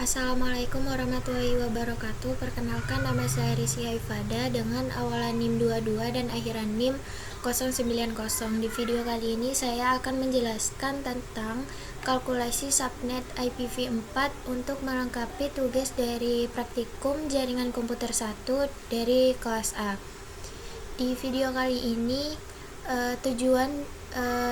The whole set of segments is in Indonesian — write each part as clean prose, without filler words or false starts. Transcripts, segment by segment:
Assalamualaikum warahmatullahi wabarakatuh. Perkenalkan, nama saya Rizky Haifada dengan awalan NIM 22 dan akhiran NIM 090. Di video kali ini saya akan menjelaskan tentang kalkulasi subnet IPv4 untuk melengkapi tugas dari praktikum jaringan komputer 1 dari kelas A. Di video kali ini tujuan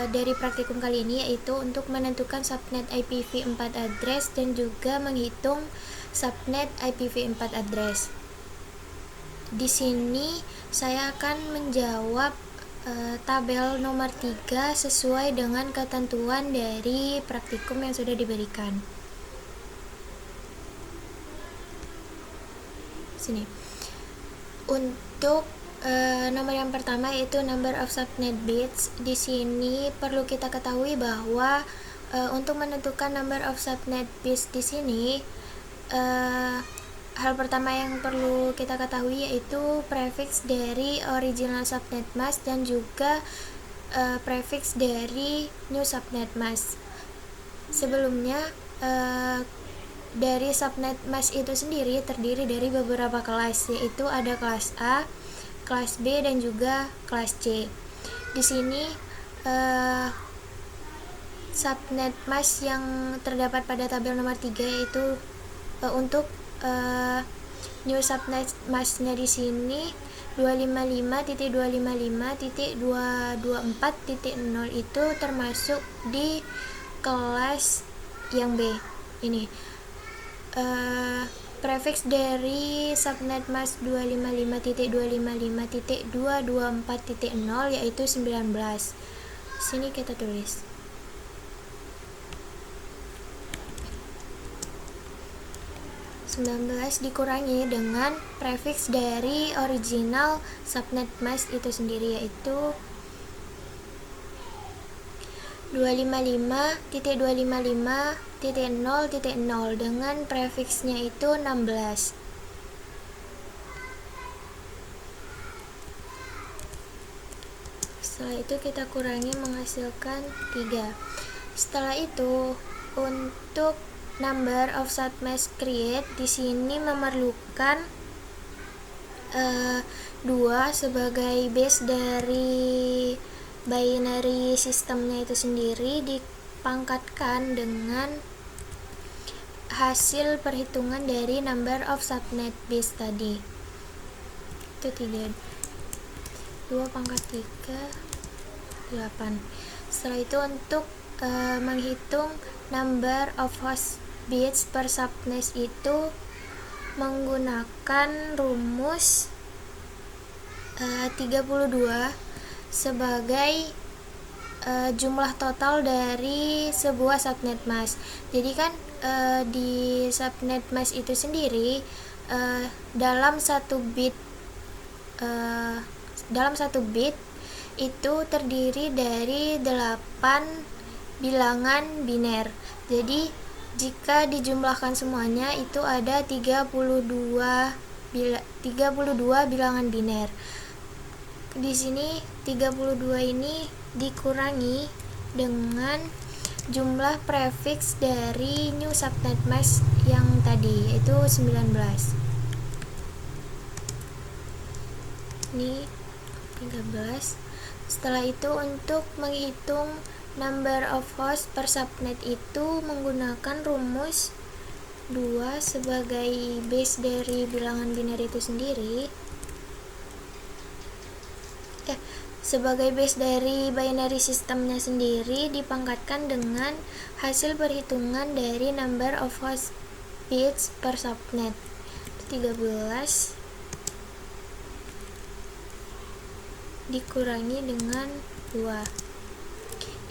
dari praktikum kali ini yaitu untuk menentukan subnet IPv4 address dan juga menghitung subnet IPv4 address. Di sini saya akan menjawab tabel nomor 3 sesuai dengan ketentuan dari praktikum yang sudah diberikan. Sini. Untuk nomor yang pertama yaitu number of subnet bits. Di sini perlu kita ketahui bahwa untuk menentukan number of subnet bits di sini hal pertama yang perlu kita ketahui yaitu prefix dari original subnet mask dan juga prefix dari new subnet mask. Sebelumnya dari subnet mask itu sendiri terdiri dari beberapa kelas, yaitu ada kelas A, kelas B, dan juga kelas C. Di sini subnet mask yang terdapat pada tabel nomor 3 yaitu untuk new subnet mask-nya di sini 255.255.224.0 itu termasuk di kelas yang B. Ini prefix dari subnet mask 255.255.224.0 yaitu 19. Sini kita tulis 19 dikurangi dengan prefix dari original subnet mask itu sendiri yaitu 255.255.0.0 dengan prefixnya itu 16. Setelah itu kita kurangi menghasilkan 3. Setelah itu untuk number of subnet create di sini memerlukan 2 sebagai base dari binary sistemnya itu sendiri dipangkatkan dengan hasil perhitungan dari number of subnet base tadi. Itu 3. 2 pangkat 3 8. Setelah itu untuk menghitung number of host bits per subnet itu menggunakan rumus 32 sebagai jumlah total dari sebuah subnet mask. Jadi kan di subnet mask itu sendiri dalam satu bit itu terdiri dari 8 bilangan biner. Jadi jika dijumlahkan semuanya itu ada 32 bilangan biner. Di sini 32 ini dikurangi dengan jumlah prefix dari new subnet mask yang tadi yaitu 19. Ini 13. Setelah itu untuk menghitung number of host per subnet itu menggunakan rumus 2 sebagai base dari bilangan biner itu sendiri. Sebagai base dari binary sistemnya sendiri dipangkatkan dengan hasil perhitungan dari number of host bits per subnet 13 dikurangi dengan 2.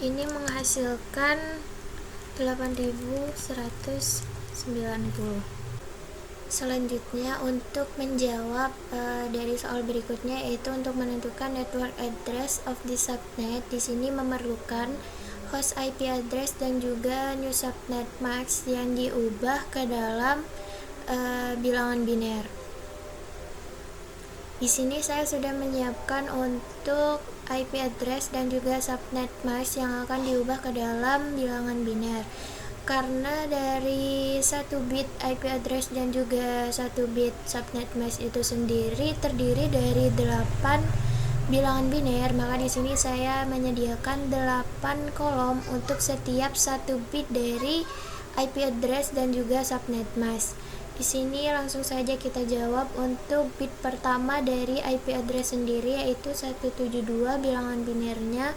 Ini menghasilkan 8.190. Selanjutnya untuk menjawab dari soal berikutnya yaitu untuk menentukan network address of the subnet. Di sini memerlukan host IP address dan juga new subnet mask yang diubah ke dalam bilangan biner. Di sini saya sudah menyiapkan untuk IP address dan juga subnet mask yang akan diubah ke dalam bilangan biner. karena dari 1 bit IP address dan juga 1 bit subnet mask itu sendiri terdiri dari 8 bilangan biner, maka di sini saya menyediakan 8 kolom untuk setiap 1 bit dari IP address dan juga subnet mask. Di sini langsung saja kita jawab untuk bit pertama dari IP address sendiri, yaitu 172 bilangan binernya.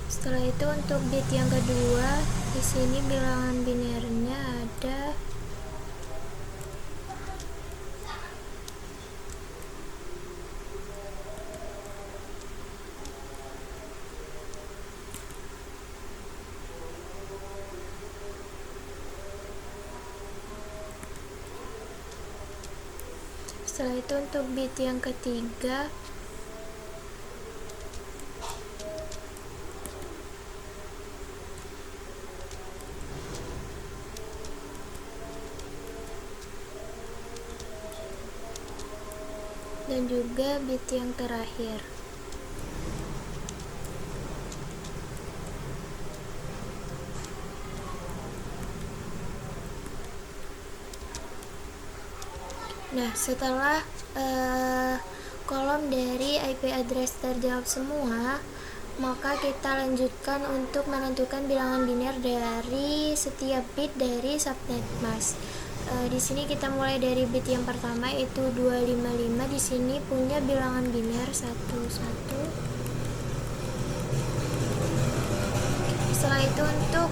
Setelah itu untuk bit yang kedua, di sini bilangan binernya ada setelah itu untuk bit yang ketiga dan juga bit yang terakhir. Nah, setelah kolom dari IP address terjawab semua, maka kita lanjutkan untuk menentukan bilangan biner dari setiap bit dari subnet mask. Di sini kita mulai dari bit yang pertama, yaitu 255. Di sini punya bilangan biner 11. Setelah itu untuk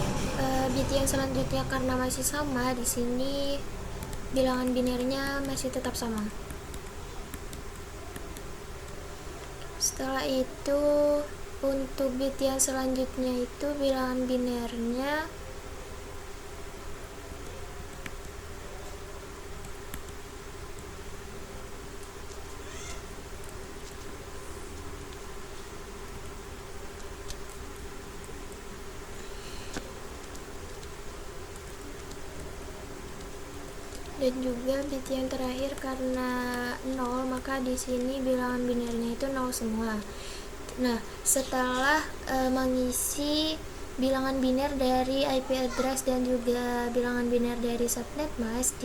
bit yang selanjutnya, karena masih sama, di sini bilangan binernya masih tetap sama. Setelah itu untuk bit yang selanjutnya itu bilangan binernya dan juga bit yang terakhir karena 0, maka di sini bilangan binernya itu 0 semua. Nah, setelah mengisi bilangan biner dari IP address dan juga bilangan biner dari subnet mask,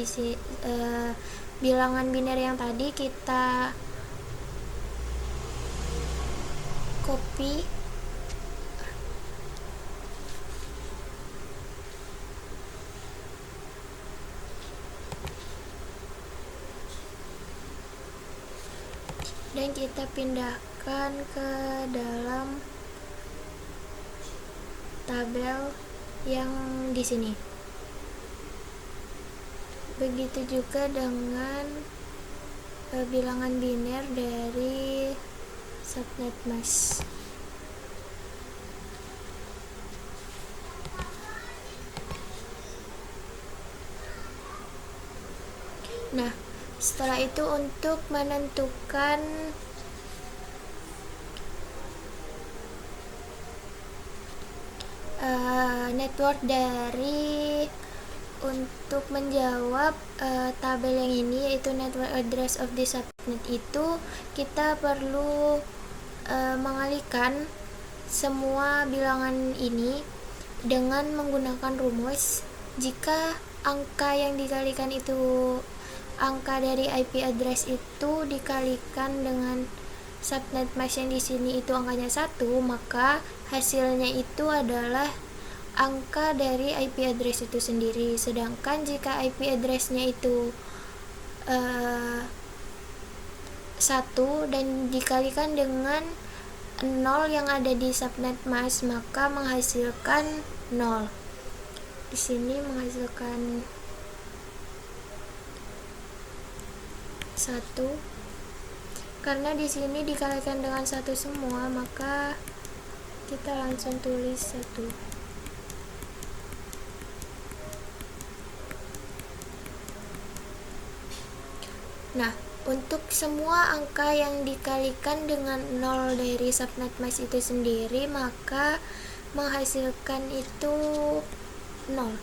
bilangan biner yang tadi kita copy dan kita pindahkan ke dalam tabel yang di sini. Begitu juga dengan bilangan biner dari subnet mask. Nah, setelah itu untuk menentukan network dari untuk menjawab tabel yang ini, yaitu network address of the subnet, itu kita perlu mengalihkan semua bilangan ini dengan menggunakan rumus. Jika angka yang dikalikan itu angka dari IP address itu dikalikan dengan subnet mask yang di sini itu angkanya 1, maka hasilnya itu adalah angka dari IP address itu sendiri. Sedangkan jika IP address-nya itu 1 dan dikalikan dengan 0 yang ada di subnet mask, maka menghasilkan 0. Di sini menghasilkan 1. Karena di sini dikalikan dengan 1 semua, maka kita langsung tulis 1. Nah, Untuk semua angka yang dikalikan dengan 0 dari subnet max itu sendiri, maka menghasilkan itu 0.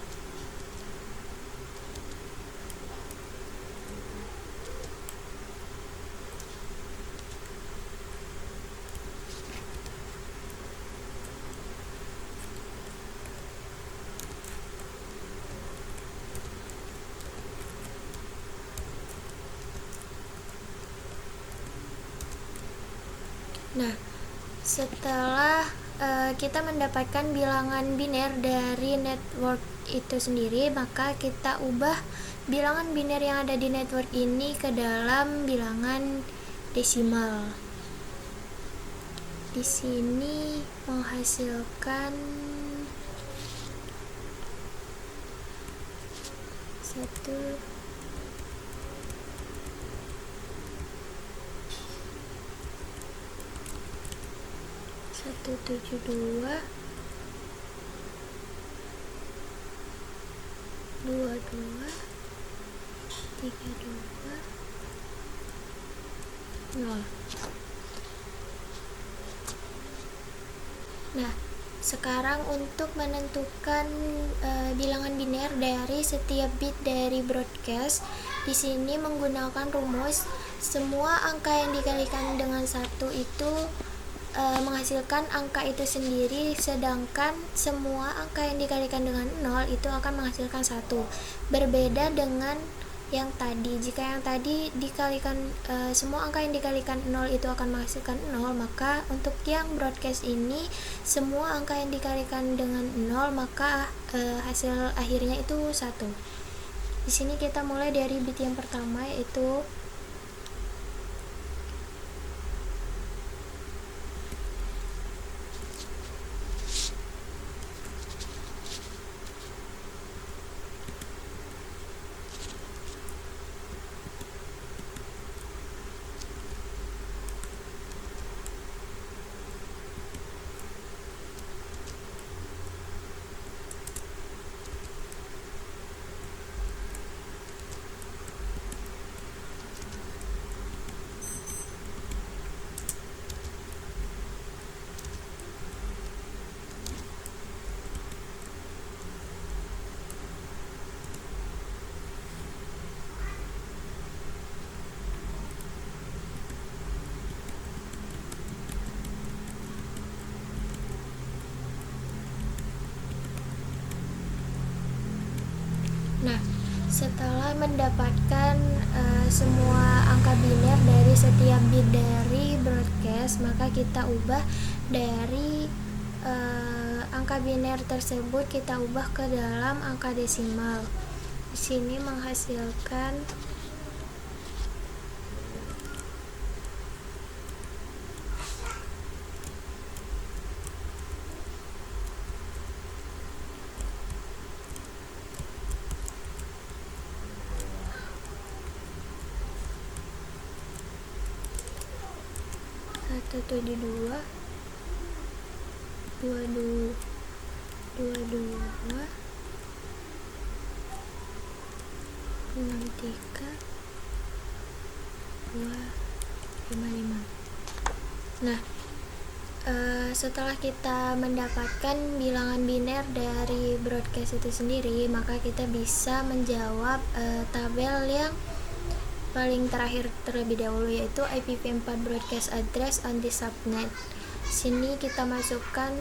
Nah, setelah kita mendapatkan bilangan biner dari network itu sendiri, maka kita ubah bilangan biner yang ada di network ini ke dalam bilangan desimal. Di sini menghasilkan 172 22 32 0. Nah, sekarang untuk menentukan bilangan biner dari setiap bit dari broadcast, di sini menggunakan rumus semua angka yang dikalikan dengan 1 itu menghasilkan angka itu sendiri, sedangkan semua angka yang dikalikan dengan 0 itu akan menghasilkan 1. Berbeda dengan yang tadi, jika yang tadi dikalikan semua angka yang dikalikan 0 itu akan menghasilkan 0, maka untuk yang broadcast ini semua angka yang dikalikan dengan 0 maka hasil akhirnya itu 1. Di sini kita mulai dari bit yang pertama, yaitu 2. Nah, setelah mendapatkan semua angka biner dari setiap bit dari broadcast, maka kita ubah dari angka biner tersebut, kita ubah ke dalam angka desimal. Di sini menghasilkan 172 22 63 255. Nah, setelah kita mendapatkan bilangan biner dari broadcast itu sendiri, maka kita bisa menjawab tabel yang paling terakhir terlebih dahulu, yaitu IPv4 broadcast address on the subnet. Sini kita masukkan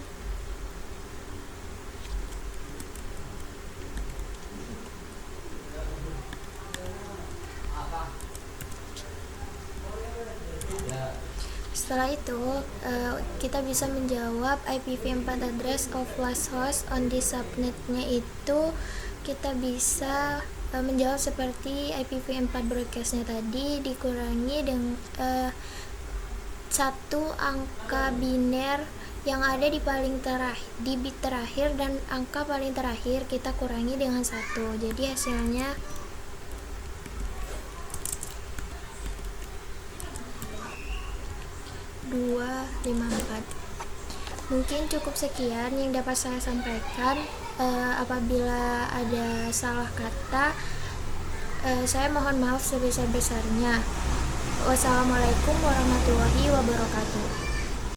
setelah itu kita bisa menjawab IPv4 address of last host on the subnetnya itu kita bisa menjawab seperti IPv4 broadcastnya tadi dikurangi dengan satu angka biner yang ada di paling terakhir, di bit terakhir, dan angka paling terakhir kita kurangi dengan 1. Jadi hasilnya 254. Mungkin cukup sekian yang dapat saya sampaikan. Apabila ada salah kata, saya mohon maaf sebesar-besarnya. Wassalamualaikum warahmatullahi wabarakatuh.